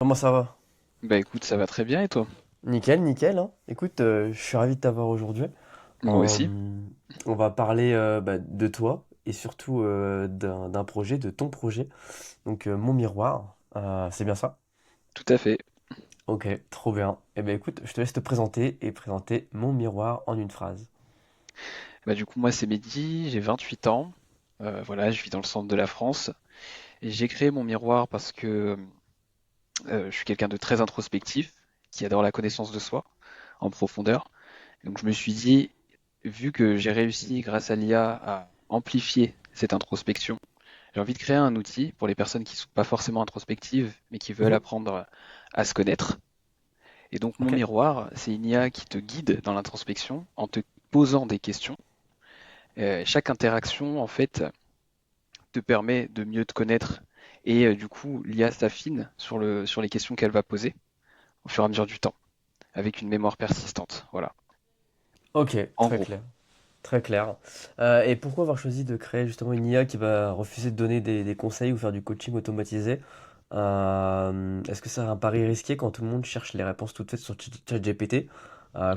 Comment ça va? Bah écoute, ça va très bien et toi? Nickel, nickel, hein. Écoute, je suis ravi de t'avoir aujourd'hui. Moi aussi. Euh, on va parler de toi et surtout d'un projet, de ton projet. Donc, mon miroir, c'est bien ça? Tout à fait. Ok, trop bien. Eh ben écoute, je te laisse te présenter et présenter mon miroir en une phrase. Bah du coup, moi c'est Mehdi, j'ai 28 ans. Voilà, je vis dans le centre de la France. Et j'ai créé mon miroir parce que je suis quelqu'un de très introspectif, qui adore la connaissance de soi en profondeur. Donc je me suis dit, vu que j'ai réussi grâce à l'IA à amplifier cette introspection, j'ai envie de créer un outil pour les personnes qui sont pas forcément introspectives, mais qui veulent Mhm. apprendre à se connaître. Et donc mon Ok, miroir, c'est une IA qui te guide dans l'introspection en te posant des questions. Chaque interaction, en fait, te permet de mieux te connaître et du coup, l'IA s'affine sur les questions qu'elle va poser au fur et à mesure du temps, avec une mémoire persistante. Voilà, ok, en très gros. clair. Très clair. Et pourquoi avoir choisi de créer justement une IA qui va refuser de donner des conseils ou faire du coaching automatisé? Est-ce que c'est un pari risqué quand tout le monde cherche les réponses toutes faites sur ChatGPT?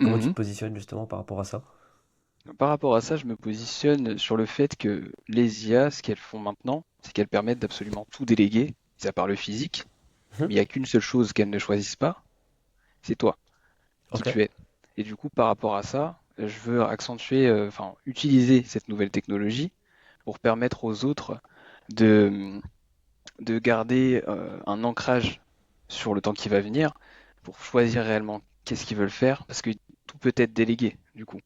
Comment tu te Mhm. positionnes justement par rapport à ça? Par rapport à ça, je me positionne sur le fait que les IA, ce qu'elles font maintenant, c'est qu'elles permettent d'absolument tout déléguer, mis à part le physique, Mhm. mais il n'y a qu'une seule chose qu'elles ne choisissent pas, c'est toi, qui Ok. tu es. Et du coup, par rapport à ça, je veux accentuer, enfin, utiliser cette nouvelle technologie pour permettre aux autres de, de garder un ancrage sur le temps qui va venir, pour choisir réellement qu'est-ce qu'ils veulent faire, parce que tout peut être délégué, du coup.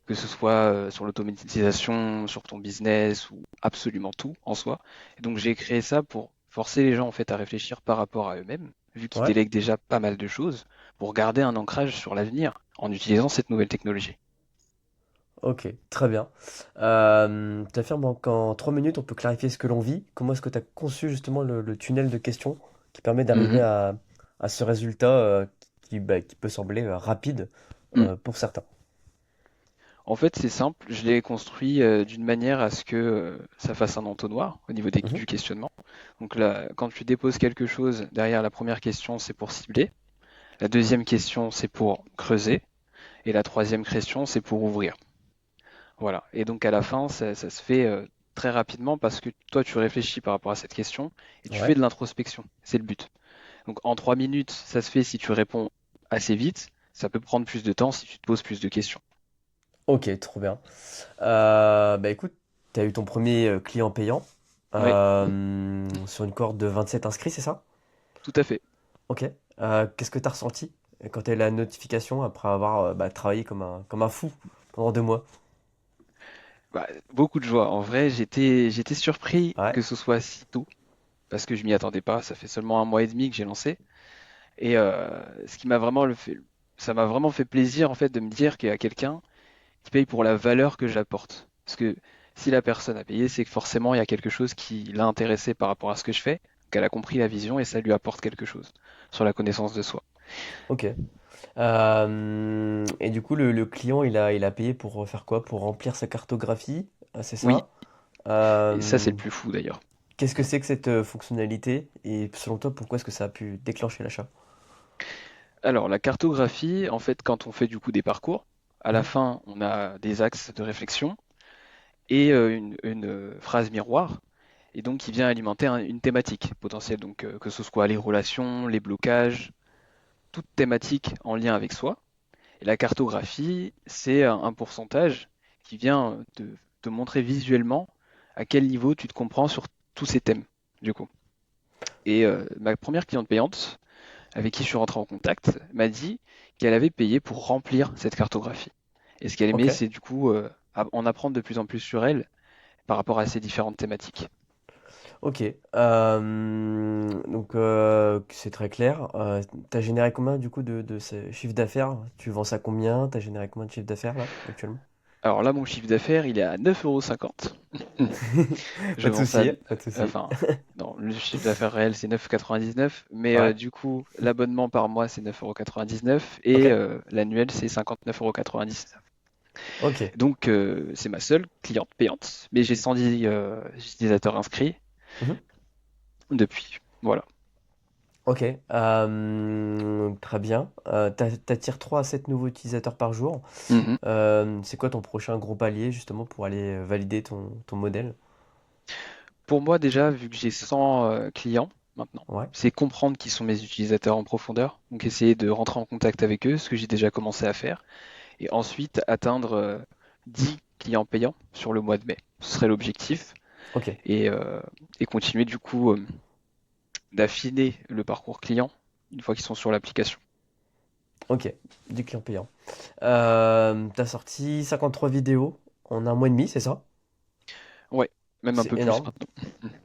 Que ce soit sur l'automatisation, sur ton business, ou absolument tout en soi. Et donc j'ai créé ça pour forcer les gens en fait à réfléchir par rapport à eux-mêmes, vu qu'ils Ouais. délèguent déjà pas mal de choses, pour garder un ancrage sur l'avenir en utilisant cette nouvelle technologie. Ok. Très bien. Tu affirmes qu'en 3 minutes, on peut clarifier ce que l'on vit. Comment est-ce que tu as conçu justement le tunnel de questions qui permet d'arriver Mhm. à ce résultat qui peut sembler rapide Mm. pour certains? En fait, c'est simple, je l'ai construit d'une manière à ce que ça fasse un entonnoir au niveau Mhm. du questionnement. Donc là, quand tu déposes quelque chose, derrière la première question, c'est pour cibler. La deuxième question, c'est pour creuser. Et la troisième question, c'est pour ouvrir. Voilà. Et donc à la fin, ça se fait très rapidement parce que toi, tu réfléchis par rapport à cette question et tu fais Ouais. de l'introspection. C'est le but. Donc en 3 minutes, ça se fait si tu réponds assez vite. Ça peut prendre plus de temps si tu te poses plus de questions. Ok, trop bien. Bah écoute, tu as eu ton premier client payant Oui, sur une cohorte de 27 inscrits, c'est ça? tout à fait. Ok. Qu'est-ce que tu as ressenti quand tu as eu la notification après avoir travaillé comme un fou pendant 2 mois? Bah, beaucoup de joie. En vrai, j'étais surpris Ouais, que ce soit si tôt parce que je m'y attendais pas. Ça fait seulement 1 mois et demi que j'ai lancé. Et ce qui m'a vraiment ça m'a vraiment fait plaisir en fait de me dire qu'il y a quelqu'un qui paye pour la valeur que j'apporte. Parce que si la personne a payé, c'est que forcément il y a quelque chose qui l'a intéressé par rapport à ce que je fais, qu'elle a compris la vision et ça lui apporte quelque chose sur la connaissance de soi. ok. Et du coup, le client, il a payé pour faire quoi? Pour remplir sa cartographie, c'est Oui, ça? et ça c'est Euh, le plus fou d'ailleurs. Qu'est-ce que c'est que cette fonctionnalité? Et selon toi, pourquoi est-ce que ça a pu déclencher l'achat? Alors la cartographie, en fait, quand on fait du coup des parcours, à la Mhm. fin on a des axes de réflexion et une phrase miroir, et donc qui vient alimenter une thématique potentielle, donc que ce soit les relations, les blocages, toute thématique en lien avec soi. Et la cartographie, c'est un pourcentage qui vient te montrer visuellement à quel niveau tu te comprends sur tous ces thèmes, du coup. Et ma première cliente payante, avec qui je suis rentré en contact, m'a dit qu'elle avait payé pour remplir cette cartographie. Et ce qu'elle Ok. aimait, c'est du coup en apprendre de plus en plus sur elle par rapport à ces différentes thématiques. Ok, donc c'est très clair. T'as généré combien du coup de ce chiffre d'affaires? Tu vends ça combien? T'as généré combien de chiffre d'affaires là actuellement? Alors là, mon chiffre d'affaires, il est à 9,50 €. Je Pas de vends ça, souci, pas de souci. enfin, non, le chiffre d'affaires réel, c'est 9,99 €, mais Ouais, du coup, l'abonnement par mois, c'est 9,99 € et ok, l'annuel, c'est 59,99 €. ok, Donc, c'est ma seule cliente payante, mais j'ai 110 utilisateurs inscrits mhm, depuis. Voilà. Ok, très bien. T'attires 3 à 7 nouveaux utilisateurs par jour. Mhm. C'est quoi ton prochain gros palier justement pour aller valider ton modèle? Pour moi, déjà, vu que j'ai 100 clients maintenant, Ouais, c'est comprendre qui sont mes utilisateurs en profondeur. Donc, essayer de rentrer en contact avec eux, ce que j'ai déjà commencé à faire. Et ensuite, atteindre 10 clients payants sur le mois de mai. Ce serait l'objectif. ok, Et continuer, du coup, d'affiner le parcours client une fois qu'ils sont sur l'application. ok, du client payant. T'as sorti 53 vidéos en un mois et demi, c'est ça? Ouais, même un C'est peu plus énorme. maintenant.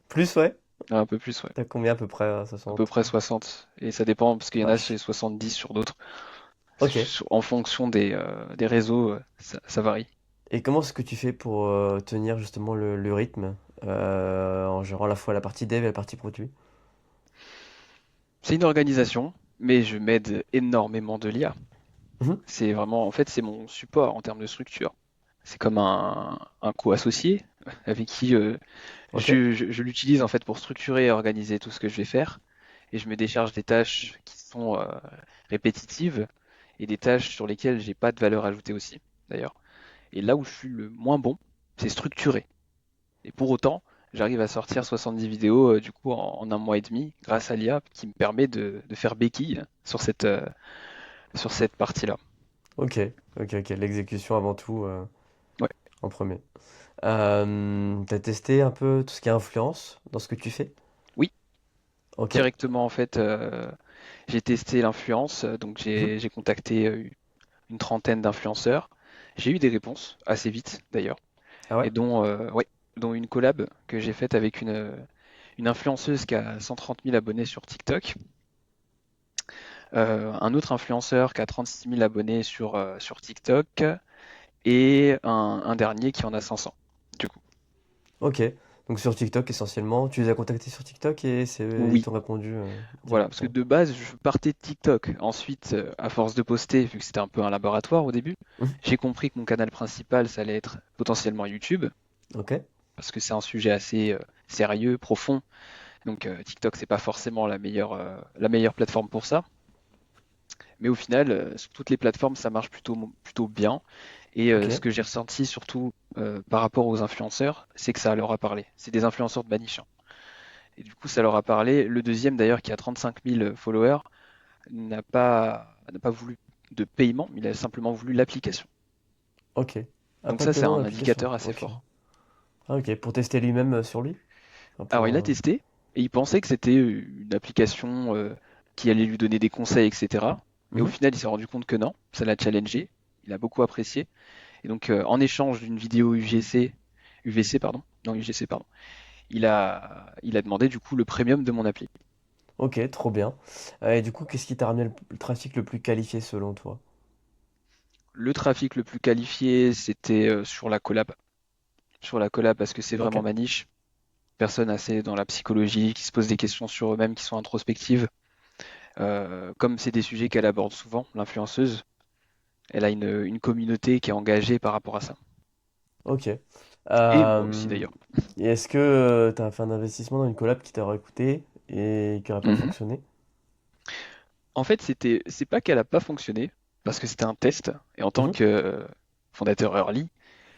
Plus, ouais? Un peu plus, ouais. T'as combien à peu près? À peu 60? près 60. Et ça dépend, parce qu'il y en a, c'est Vache. 70 sur d'autres. Ok. En fonction des réseaux, ça varie. Et comment est-ce que tu fais pour tenir justement le rythme en gérant à la fois la partie dev et la partie produit? C'est une organisation, mais je m'aide énormément de l'IA. Mhm. C'est vraiment, en fait, c'est mon support en termes de structure. C'est comme un co-associé avec qui Ok, je l'utilise en fait pour structurer et organiser tout ce que je vais faire. Et je me décharge des tâches qui sont répétitives et des tâches sur lesquelles j'ai pas de valeur ajoutée aussi, d'ailleurs. Et là où je suis le moins bon, c'est structurer. Et pour autant, j'arrive à sortir 70 vidéos du coup en un mois et demi grâce à l'IA qui me permet de faire béquille sur cette partie-là. ok, ok. L'exécution avant tout Ouais, en premier. T'as testé un peu tout ce qui est influence dans ce que tu fais? oui, Ok. directement en fait, j'ai testé l'influence, donc Mhm. j'ai contacté une trentaine d'influenceurs. J'ai eu des réponses assez vite d'ailleurs, Ah ouais? et ouais, dont une collab que j'ai faite avec une influenceuse qui a 130 000 abonnés sur TikTok, un autre influenceur qui a 36 000 abonnés sur TikTok, et un dernier qui en a 500, du coup. Ok. Donc sur TikTok essentiellement, tu les as contactés sur TikTok et ils Oui, t'ont répondu voilà, parce que directement. de base, je partais de TikTok. Ensuite, à force de poster, vu que c'était un peu un laboratoire au début, Mhm. j'ai compris que mon canal principal, ça allait être potentiellement YouTube, Ok. parce que c'est un sujet assez sérieux, profond. Donc TikTok, c'est pas forcément la meilleure plateforme pour ça. Mais au final, sur toutes les plateformes, ça marche plutôt bien. Et Ok. ce que j'ai ressenti surtout par rapport aux influenceurs, c'est que ça leur a parlé. C'est des influenceurs de ma niche, hein. Et du coup, ça leur a parlé. Le deuxième, d'ailleurs, qui a 35 000 followers, n'a pas voulu de paiement, il a simplement voulu l'application. Ok. Ah, Donc pas de ça, c'est paiement un d'application. indicateur assez Ok. fort. Ah, ok. Pour tester lui-même sur lui? Enfin, Alors pour, il a testé et il pensait que c'était une application qui allait lui donner des conseils, etc. Mais au Mhm. final, il s'est rendu compte que non, ça l'a challengé, il a beaucoup apprécié. Et donc en échange d'une vidéo UVC, pardon, non UGC, pardon, il a demandé du coup le premium de mon appli. Ok, trop bien. Et du coup, qu'est-ce qui t'a ramené le trafic le plus qualifié selon toi? Le trafic le plus qualifié, c'était sur la collab. Sur la collab parce que c'est Ok. vraiment ma niche. Personne assez dans la psychologie, qui se pose des questions sur eux-mêmes, qui sont introspectives. Comme c'est des sujets qu'elle aborde souvent, l'influenceuse, elle a une communauté qui est engagée par rapport à ça. Ok. Et moi aussi d'ailleurs. Et est-ce que tu as fait un investissement dans une collab qui t'aurait coûté et qui n'aurait pas Mhm. fonctionné? En fait, c'est pas qu'elle a pas fonctionné, parce que c'était un test, et en tant Mhm. que fondateur early,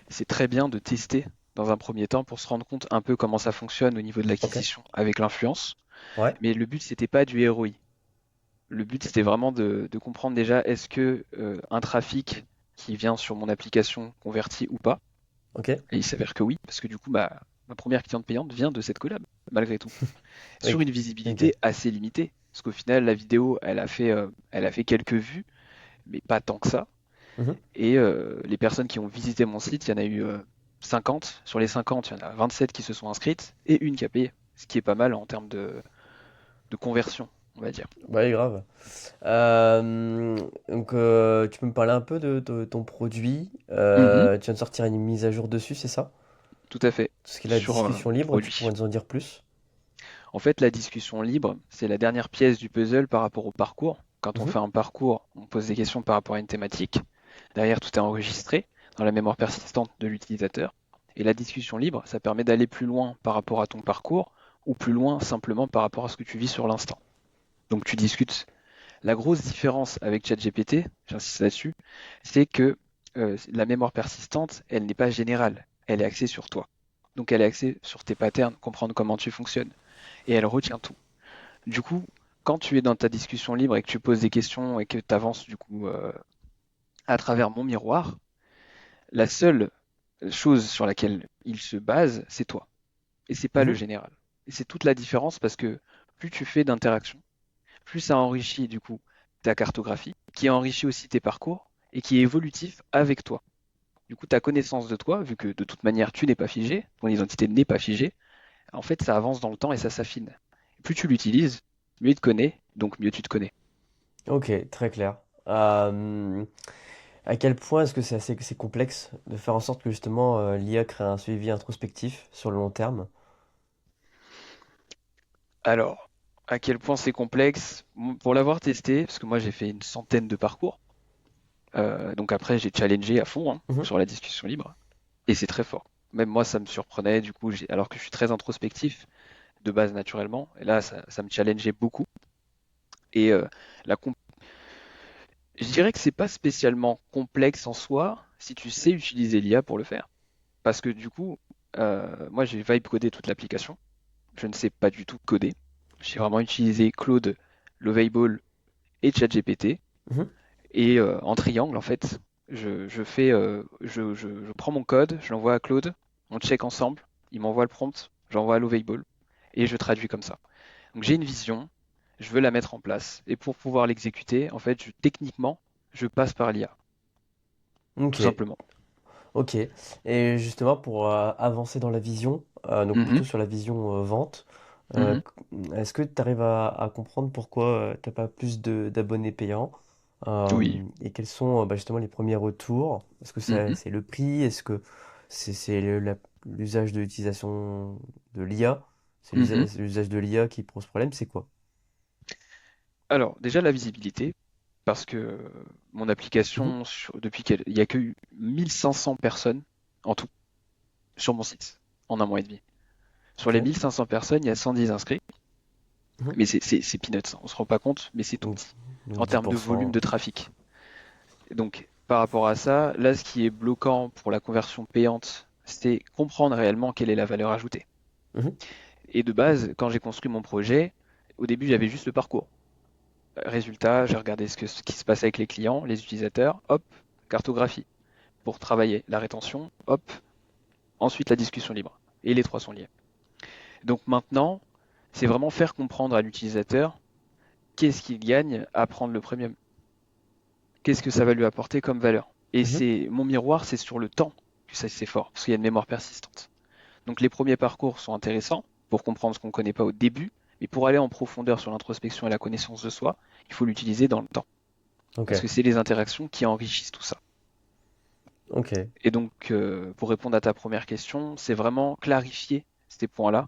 c'est très bien de tester dans un premier temps pour se rendre compte un peu comment ça fonctionne au niveau de Ok. l'acquisition avec l'influence. Ouais. Mais le but, c'était pas du ROI. Le but, c'était vraiment de comprendre déjà est-ce que un trafic qui vient sur mon application convertit ou pas. Ok. Et il s'avère que oui, parce que du coup, ma première cliente payante vient de cette collab, malgré tout. Sur Oui. une Ok. visibilité assez limitée. Parce qu'au final, la vidéo, elle a fait quelques vues, mais pas tant que ça. Mhm. Et les personnes qui ont visité mon site, il y en a eu 50. Sur les 50, il y en a 27 qui se sont inscrites et une qui a payé. Ce qui est pas mal en termes de conversion, on va dire. Bah, oui, grave. Euh, donc, tu peux me parler un peu de ton produit. Mhm, Tu viens de sortir une mise à jour dessus, c'est ça? tout à fait. Tout ce qui est la Sur discussion mon libre, tu produit. pourrais nous en dire plus? En fait, la discussion libre, c'est la dernière pièce du puzzle par rapport au parcours. Quand on Mhm. fait un parcours, on pose des questions par rapport à une thématique. Derrière, tout est enregistré dans la mémoire persistante de l'utilisateur. Et la discussion libre, ça permet d'aller plus loin par rapport à ton parcours ou plus loin simplement par rapport à ce que tu vis sur l'instant. Donc tu discutes. La grosse différence avec ChatGPT, j'insiste là-dessus, c'est que la mémoire persistante, elle n'est pas générale, elle est axée sur toi. Donc elle est axée sur tes patterns, comprendre comment tu fonctionnes, et elle retient tout. Du coup, quand tu es dans ta discussion libre et que tu poses des questions et que tu avances du coup à travers mon miroir, la seule chose sur laquelle il se base, c'est toi, et c'est pas le Mhm. général. Et c'est toute la différence parce que plus tu fais d'interactions, plus ça enrichit du coup ta cartographie, qui enrichit aussi tes parcours et qui est évolutif avec toi. Du coup, ta connaissance de toi, vu que de toute manière tu n'es pas figé, ton identité n'est pas figée, en fait ça avance dans le temps et ça s'affine. Plus tu l'utilises, mieux il te connaît, donc mieux tu te connais. Ok, très clair. À quel point est-ce que c'est complexe de faire en sorte que justement l'IA crée un suivi introspectif sur le long terme? Alors, à quel point c'est complexe? Pour l'avoir testé, parce que moi j'ai fait une centaine de parcours, donc après j'ai challengé à fond hein, Mhm. sur la discussion libre, et c'est très fort. Même moi ça me surprenait, du coup, alors que je suis très introspectif, de base naturellement. Et là, ça me challengeait beaucoup. Et la comp- je dirais que c'est pas spécialement complexe en soi si tu sais utiliser l'IA pour le faire. Parce que du coup, moi j'ai vibe codé toute l'application. Je ne sais pas du tout coder. J'ai vraiment utilisé Claude, Lovable et ChatGPT. Mhm. Et en triangle, en fait, je prends mon code, je l'envoie à Claude, on check ensemble, il m'envoie le prompt, j'envoie à Lovable et je traduis comme ça. Donc j'ai une vision, je veux la mettre en place. Et pour pouvoir l'exécuter, en fait, techniquement, je passe par l'IA, tout Ok, simplement. ok. Et justement, pour avancer dans la vision, donc Mhm, plutôt sur la vision vente, mhm, est-ce que tu arrives à comprendre pourquoi t'as pas plus d'abonnés payants? oui. Et quels sont bah, justement les premiers retours? Est-ce que Mhm, c'est le prix? Est-ce que c'est l'usage de l'utilisation de l'IA? C'est mhm. l'usage de l'IA qui pose problème? C'est quoi? Alors, déjà la visibilité, parce que mon Mhm. application, depuis qu'il n'y a que eu 1500 personnes en tout sur mon site en un mois et demi. Sur Ok. les 1500 personnes, il y a 110 inscrits, Mhm. mais c'est peanuts, hein, on se rend pas compte, mais c'est tout Donc, petit donc en termes de volume 10%. de trafic. Et donc, par rapport à ça, là, ce qui est bloquant pour la conversion payante, c'est comprendre réellement quelle est la valeur ajoutée. Mhm. Et de base, quand j'ai construit mon projet, au début, j'avais juste le parcours. Résultat, j'ai regardé ce qui se passe avec les clients, les utilisateurs, hop, cartographie. Pour travailler la rétention, hop, ensuite la discussion libre. Et les trois sont liés. Donc maintenant, c'est vraiment faire comprendre à l'utilisateur qu'est-ce qu'il gagne à prendre le premium. Qu'est-ce que ça va lui apporter comme valeur. Et Mhm. c'est mon miroir, c'est sur le temps que ça c'est fort, parce qu'il y a une mémoire persistante. Donc les premiers parcours sont intéressants pour comprendre ce qu'on ne connaît pas au début, mais pour aller en profondeur sur l'introspection et la connaissance de soi, il faut l'utiliser dans le temps. Ok. Parce que c'est les interactions qui enrichissent tout ça. Ok. Et donc, pour répondre à ta première question, c'est vraiment clarifier ces points-là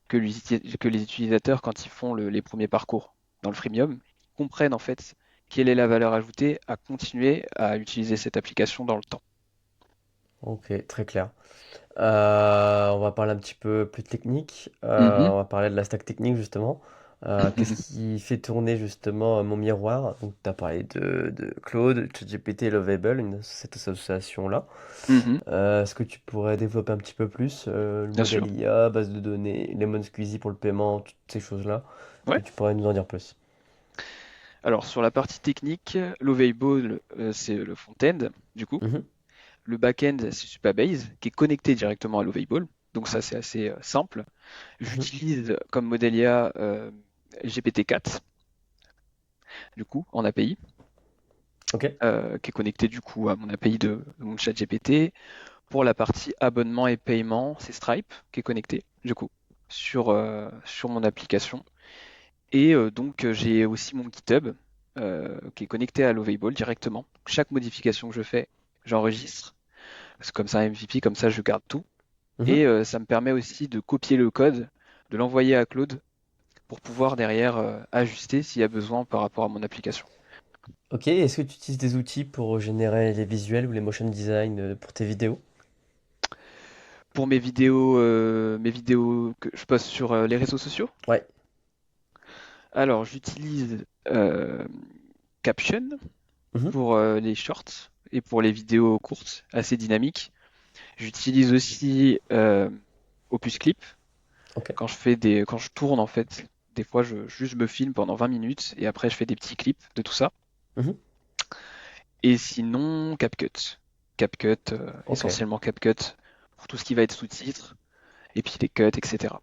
que les utilisateurs, quand ils font les premiers parcours dans le freemium, comprennent en fait quelle est la valeur ajoutée à continuer à utiliser cette application dans le temps. Ok. Très clair. On va parler un petit peu plus technique. Mhm. On va parler de la stack technique justement. Qu'est-ce qui fait tourner justement mon miroir? Donc, tu as parlé de Claude, ChatGPT et Lovable, cette association-là. Mhm. Est-ce que tu pourrais développer un petit peu plus le Bien modèle sûr. IA, base de données, Lemon Squeezie pour le paiement, toutes ces choses-là? Est-ce que Ouais. tu pourrais nous en dire plus? Alors sur la partie technique, Lovable, c'est le front-end, du coup. Mhm, Le back-end, c'est Supabase, qui est connecté directement à Lovable. Donc ça, c'est assez simple. mhm. J'utilise comme modèle IA GPT-4, du coup, en API, Ok. qui est connecté du coup à mon API de mon chat GPT. Pour la partie abonnement et paiement, c'est Stripe qui est connecté, du coup, sur mon application. Et donc, j'ai aussi mon GitHub qui est connecté à Lovable directement. Chaque modification que je fais, j'enregistre. C'est comme ça un MVP, comme ça je garde tout. Mhm. Et ça me permet aussi de copier le code, de l'envoyer à Claude pour pouvoir derrière ajuster s'il y a besoin par rapport à mon application. Ok, est-ce que tu utilises des outils pour générer les visuels ou les motion design pour tes vidéos? Pour mes vidéos que je poste sur les réseaux sociaux, Ouais. Alors, j'utilise Caption Mhm. pour les shorts et pour les vidéos courtes, assez dynamiques. J'utilise aussi Opus Clip Ok. quand je tourne en fait. Des fois, juste me filme pendant 20 minutes et après, je fais des petits clips de tout ça. Mhm. Et sinon, CapCut. CapCut, Ok. essentiellement CapCut pour tout ce qui va être sous-titres et puis les cuts, etc.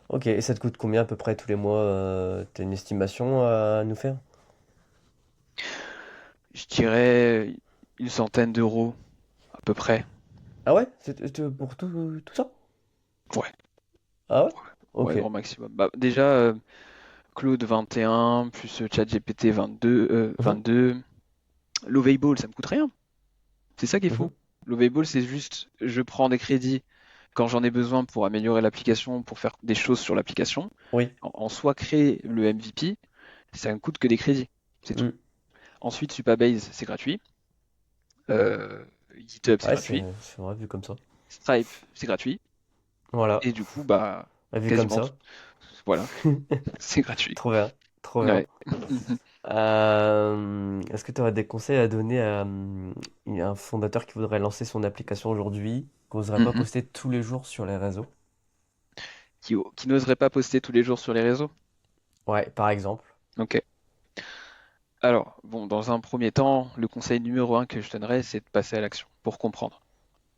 Ok. Et ça te coûte combien à peu près tous les mois? T'as une estimation à nous faire? Je dirais une centaine d'euros à peu près. Ah ouais? Pour tout ça? Ouais, Ah ouais? ouais, Ok. grand maximum. Bah, déjà, Claude 21, plus ChatGPT 22, Mhm. 22. Lovable, ça me coûte rien. C'est ça qui est fou. Mhm. Lovable, c'est juste, je prends des crédits quand j'en ai besoin pour améliorer l'application, pour faire des choses sur l'application. Oui. En soi, créer le MVP, ça ne coûte que des crédits. C'est tout. Mm. Ensuite, Supabase, c'est gratuit. GitHub, c'est Ouais, gratuit. c'est vrai vu comme ça. Stripe, c'est gratuit. Voilà. Et du coup, bah, Ouais, vu comme quasiment tout. ça. Voilà, c'est gratuit. Trop bien. Trop bien. Ouais. Est-ce que tu aurais des conseils à donner à un fondateur qui voudrait lancer son application aujourd'hui, qui n'oserait pas Mhm. poster tous les jours sur les réseaux? Qui n'oserait pas poster tous les jours sur les réseaux? Ouais, par exemple. Ok. Alors, bon, dans un premier temps, le conseil numéro un que je donnerais, c'est de passer à l'action pour comprendre.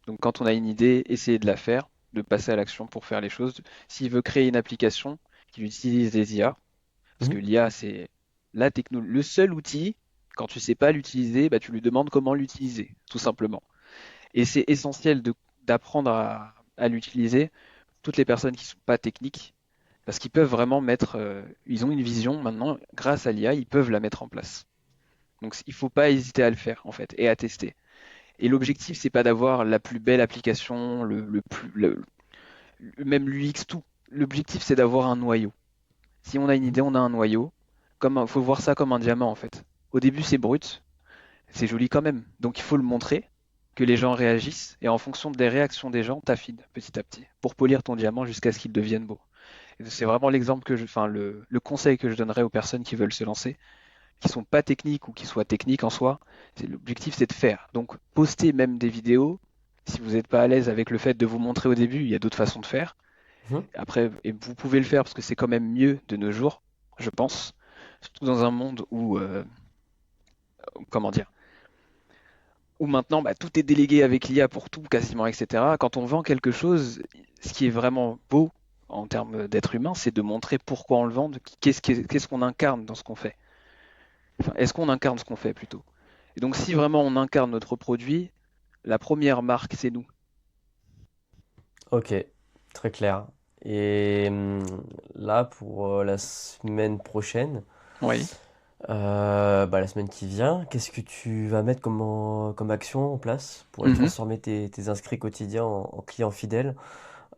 Donc, quand on a une idée, essayez de la faire, de passer à l'action pour faire les choses. S'il veut créer une application qui utilise des IA, parce que Mhm. l'IA, c'est le seul outil, quand tu sais pas l'utiliser, bah, tu lui demandes comment l'utiliser, tout simplement. Et c'est essentiel d'apprendre à l'utiliser. Toutes les personnes qui sont pas techniques, parce qu'ils peuvent vraiment ils ont une vision maintenant, grâce à l'IA, ils peuvent la mettre en place. Donc il faut pas hésiter à le faire en fait et à tester. Et l'objectif c'est pas d'avoir la plus belle application, même l'UX tout. L'objectif c'est d'avoir un noyau. Si on a une Mhm. idée, on a un noyau. Faut voir ça comme un diamant en fait. Au début c'est brut, c'est joli quand même. Donc il faut le montrer, que les gens réagissent et en fonction des réactions des gens, t'affines petit à petit pour polir ton diamant jusqu'à ce qu'il devienne beau. Et c'est vraiment enfin le conseil que je donnerais aux personnes qui veulent se lancer, qui sont pas techniques ou qui soient techniques en soi. L'objectif, c'est de faire. Donc, poster même des vidéos. Si vous n'êtes pas à l'aise avec le fait de vous montrer au début, il y a d'autres façons de faire. Mhm. Après, et vous pouvez le faire parce que c'est quand même mieux de nos jours, je pense. Surtout dans un monde où, comment dire, où maintenant bah, tout est délégué avec l'IA pour tout quasiment, etc. Quand on vend quelque chose, ce qui est vraiment beau en termes d'être humain, c'est de montrer pourquoi on le vend, qu'est-ce qu'on incarne dans ce qu'on fait. Enfin, est-ce qu'on incarne ce qu'on fait plutôt? Et donc, si vraiment on incarne notre produit, la première marque, c'est nous. Ok, très clair. Et là, pour la semaine prochaine, Oui. bah, la semaine qui vient, qu'est-ce que tu vas mettre comme action en place pour Mhm. transformer tes inscrits quotidiens en clients fidèles?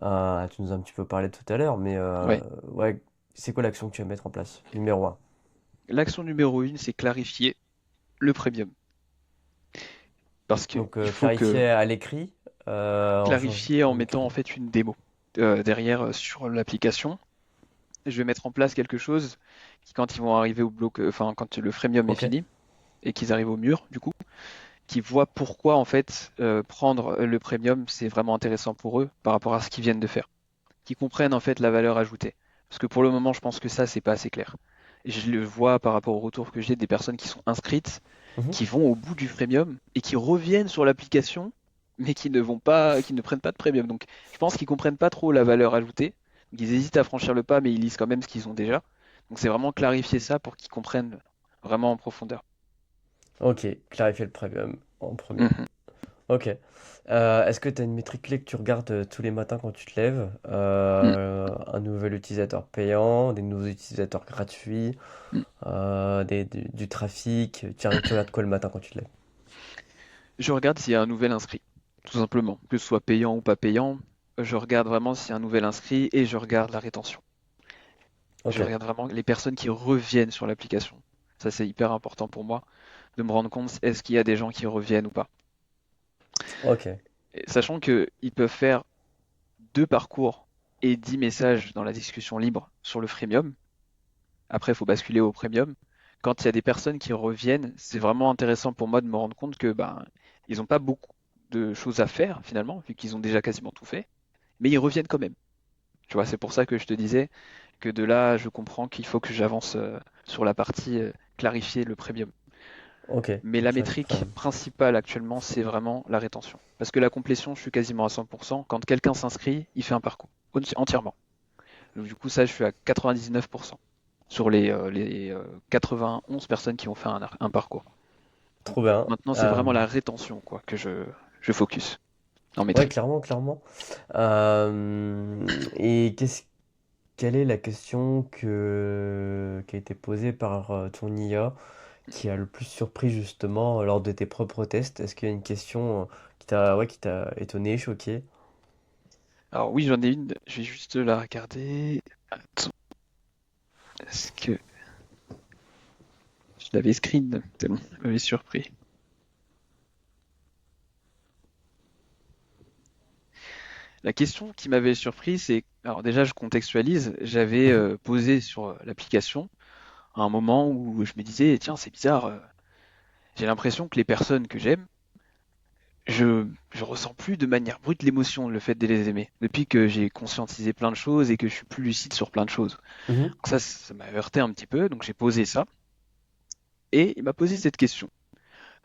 Tu nous as un petit peu parlé tout à l'heure, mais Ouais. ouais, c'est quoi l'action que tu vas mettre en place? Numéro un. L'action numéro une, c'est clarifier le premium. Parce qu'il Donc faut que clarifier à l'écrit, clarifier en en mettant en écrit. fait une démo derrière sur l'application. Je vais mettre en place quelque chose qui, quand ils vont arriver au bloc, enfin, quand le freemium est Ok. fini et qu'ils arrivent au mur, du coup, qui voient pourquoi en fait prendre le premium, c'est vraiment intéressant pour eux par rapport à ce qu'ils viennent de faire. Qui comprennent en fait la valeur ajoutée. Parce que pour le moment, je pense que ça, c'est pas assez clair. Et je le vois par rapport au retour que j'ai des personnes qui sont inscrites, Mhm. qui vont au bout du premium et qui reviennent sur l'application, mais qui ne vont pas, qui ne prennent pas de premium. Donc, je pense qu'ils comprennent pas trop la valeur ajoutée. Donc, ils hésitent à franchir le pas, mais ils lisent quand même ce qu'ils ont déjà. Donc, c'est vraiment clarifier ça pour qu'ils comprennent vraiment en profondeur. Ok, clarifier le premium en premier. Mhm. Ok. Est-ce que tu as une métrique clé que tu regardes tous les matins quand tu te lèves? Mm. Un nouvel utilisateur payant, des nouveaux utilisateurs gratuits, Mm. du trafic. Tiens, tu regardes quoi le matin quand tu te lèves? Je regarde s'il y a un nouvel inscrit, tout simplement. Que ce soit payant ou pas payant, je regarde vraiment s'il y a un nouvel inscrit et je regarde la rétention. Je Ok, regarde vraiment les personnes qui reviennent sur l'application. Ça, c'est hyper important pour moi de me rendre compte est-ce qu'il y a des gens qui reviennent ou pas. ok. Et sachant qu'ils peuvent faire 2 parcours et 10 messages dans la discussion libre sur le freemium, Après, il faut basculer au premium. Quand il y a des personnes qui reviennent, c'est vraiment intéressant pour moi de me rendre compte que ben, ils n'ont pas beaucoup de choses à faire finalement, vu qu'ils ont déjà quasiment tout fait, mais ils reviennent quand même. Tu vois, c'est pour ça que je te disais que de là, je comprends qu'il faut que j'avance sur la partie clarifier le premium. Ok, Mais la clarifier le métrique problème. principale actuellement, c'est vraiment la rétention. Parce que la complétion, je suis quasiment à 100%. Quand quelqu'un s'inscrit, il fait un parcours entièrement. Donc, du coup, ça, je suis à 99% sur les 91 personnes qui ont fait un parcours. Donc, Trop bien. maintenant, c'est vraiment la rétention quoi, que je focus en Ouais, métrique. clairement, clairement. Et quelle est la question qui a été posée par ton IA qui a le plus surpris justement lors de tes propres tests? Est-ce qu'il y a une question qui t'a étonné, choqué? Alors oui, j'en ai une, je vais juste la regarder. Attends, est-ce que je l'avais screen tellement elle m'avait surpris. La question qui m'avait surpris, c'est, alors déjà je contextualise, j'avais Mhm, posé sur l'application à un moment où je me disais, tiens, c'est bizarre, j'ai l'impression que les personnes que j'aime, je ressens plus de manière brute l'émotion, le fait de les aimer, depuis que j'ai conscientisé plein de choses et que je suis plus lucide sur plein de choses. mhm. Donc ça m'a heurté un petit peu, donc j'ai posé ça, et il m'a posé cette question.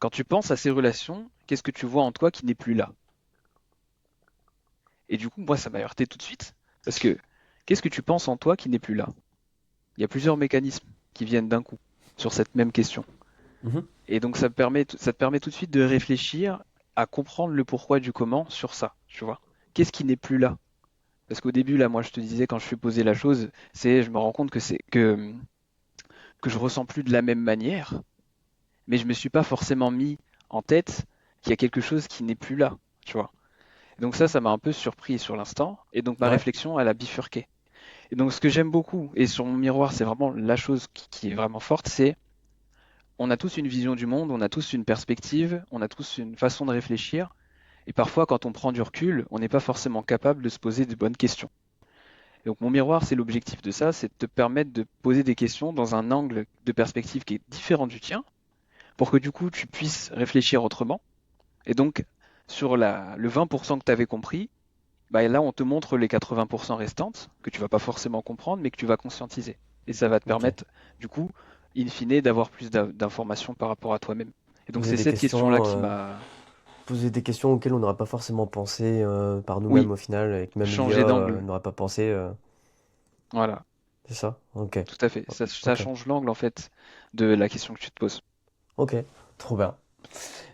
Quand tu penses à ces relations, qu'est-ce que tu vois en toi qui n'est plus là? Et du coup, moi, ça m'a heurté tout de suite, parce que qu'est-ce que tu penses en toi qui n'est plus là? Il y a plusieurs mécanismes qui viennent d'un coup sur cette même question. Mhm. Et donc ça te permet tout de suite de réfléchir à comprendre le pourquoi du comment sur ça, tu vois. Qu'est-ce qui n'est plus là? Parce qu'au début, là, moi, je te disais, quand je suis posé la chose, je me rends compte que je ressens plus de la même manière, mais je me suis pas forcément mis en tête qu'il y a quelque chose qui n'est plus là, tu vois. Et donc ça m'a un peu surpris sur l'instant, et donc ma Ouais, réflexion, elle a bifurqué. Et donc ce que j'aime beaucoup, et sur mon miroir, c'est vraiment la chose qui est vraiment forte, c'est on a tous une vision du monde, on a tous une perspective, on a tous une façon de réfléchir, et parfois quand on prend du recul, on n'est pas forcément capable de se poser de bonnes questions. Et donc mon miroir, c'est l'objectif de ça, c'est de te permettre de poser des questions dans un angle de perspective qui est différent du tien, pour que du coup tu puisses réfléchir autrement. Et donc sur le 20% que tu avais compris, bah là on te montre les 80% restantes, que tu vas pas forcément comprendre, mais que tu vas conscientiser. Et ça va te ok. permettre, du coup, in fine, d'avoir plus d'informations par rapport à toi-même. Et donc Poser c'est des cette question-là questions, qui m'a, poser des questions auxquelles on n'aurait pas forcément pensé par nous-mêmes oui, au final, et que même l'IA changer d'angle. n'aurait pas pensé. Voilà, C'est ça? Ok. tout à fait. Ça Ok. change l'angle, en fait, de la question que tu te poses. Ok. Trop bien.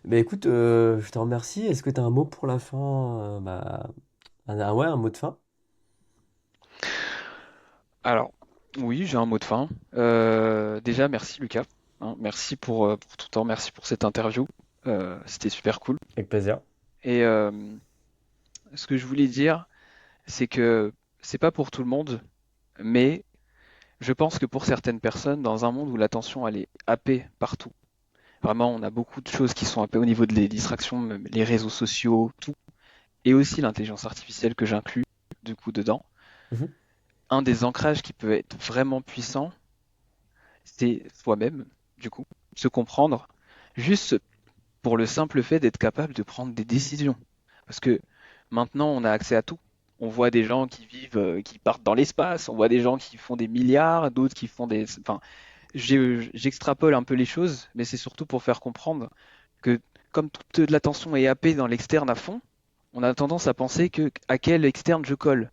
Mais écoute, je te remercie. Est-ce que tu as un mot pour la fin? Ouais, un mot de fin? Alors, oui, j'ai un mot de fin. Déjà, merci Lucas. Hein, merci pour tout le temps, merci pour cette interview. C'était super cool. Avec plaisir. Et ce que je voulais dire, c'est que c'est pas pour tout le monde, mais je pense que pour certaines personnes, dans un monde où l'attention elle est happée partout, vraiment on a beaucoup de choses qui sont happées au niveau des distractions, même les réseaux sociaux, tout, et aussi l'intelligence artificielle que j'inclus du coup dedans. Mhm. Un des ancrages qui peut être vraiment puissant, c'est soi-même, du coup, se comprendre, juste pour le simple fait d'être capable de prendre des décisions. Parce que maintenant, on a accès à tout. On voit des gens qui vivent, qui partent dans l'espace, on voit des gens qui font des milliards, d'autres qui font des... Enfin, j'extrapole un peu les choses, mais c'est surtout pour faire comprendre que comme toute l'attention est happée dans l'externe à fond, on a tendance à penser que à quel externe je colle.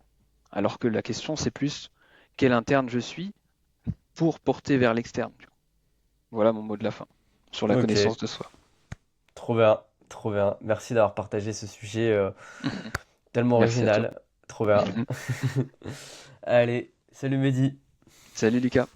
Alors que la question, c'est plus quel interne je suis pour porter vers l'externe. Voilà mon mot de la fin sur la Ok. connaissance de soi. Trop bien. Trop bien. Merci d'avoir partagé ce sujet tellement Merci à toi. original. Trop bien. Allez, salut Mehdi. Salut Lucas.